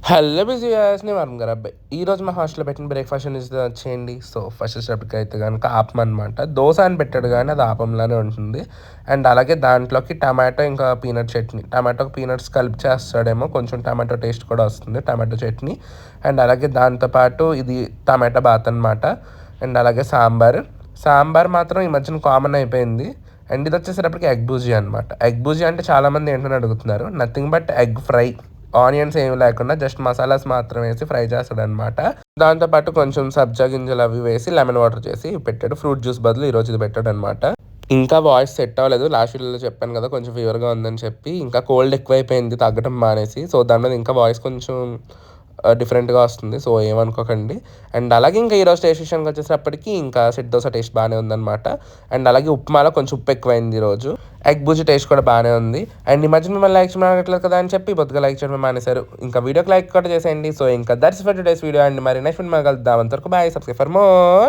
Hello busy వ్యూయర్స్‌ని Varun గారి అబ్బాయి. ఈరోజు మా హాస్టల్‌లో పెట్టిన బ్రేక్‌ఫాస్ట్ అనేది వచ్చేయండి. సో, ఫస్ట్ వచ్చేటప్పటికైతే గనుక ఆపం అనమాట. దోస అని పెట్టాడు గానీ అది ఆపంలానే ఉంటుంది. అండ్ అలాగే దాంట్లోకి టమాటో ఇంకా పీనట్ చట్నీ. టమాటోకి పీనట్స్ కలిపి చేస్తాడేమో కొంచెం టమాటో టేస్ట్ కూడా వస్తుంది. టమాటో చట్నీ అండ్ అలాగే దాంతో పాటు ఇది టమాటా బాత్ అనమాట. అండ్ అలాగే సాంబార్. సాంబార్ మాత్రం ఈ మధ్యన కామన్ అయిపోయింది. అండ్ ఇది వచ్చేసేటప్పటికి ఎగ్ బుర్జీ అనమాట. ఎగ్ బుర్జీ అంటే చాలామంది ఏంటని అడుగుతున్నారు. Nothing but egg fry. Onions ఏమి లేకుండా జస్ట్ మసాలాస్ మాత్రం వేసి ఫ్రై చేస్తాడనమాట. దాంతోపాటు కొంచెం సబ్జా గింజలు అవి వేసి లెమన్ వాటర్ చేసి పెట్టాడు. ఫ్రూట్ జ్యూస్ బదులు ఈరోజు ఇది పెట్టాడనమాట. ఇంకా వాయిస్ సెట్ అవ్వలేదు. లాస్ట్ వీడియోలో చెప్పాను కదా కొంచెం ఫీవర్‌గా ఉందని చెప్పి. ఇంకా కోల్డ్ ఎక్కువైపోయింది తగ్గడం మానేసి. సో, దాని మీద ఇంకా వాయిస్ కొంచెం డిఫరెంట్‌గా వస్తుంది. సో, ఏమనుకోకండి. అండ్ అలాగే ఇంకా ఈరోజు టేస్ట్ విషయానికి వచ్చేసప్పటికి ఇంకా సెట్ దోస టేస్ట్ బాగానే ఉందనమాట. అండ్ అలాగే ఉప్మాలో కొంచెం ఉప్పు ఎక్కువైంది ఈరోజు. ఎగ్ బుర్జీ టేస్ట్ కూడా బాగానే ఉంది. అండ్ ఈ మధ్య మిమ్మల్ని లైక్ చేయడం అడగట్లేదు కదా అని చెప్పి బొద్దుగా లైక్ చేయడం మానేశారు. ఇంకా వీడియోకి లైక్ కూడా చేసేయండి. సో, ఇంకా దట్స్ ఫర్ టుడేస్ వీడియో అండి. మరి నెక్స్ట్ వీడియో కలుద్దాం. అంతవరకు బాయ్. Subscribe for more.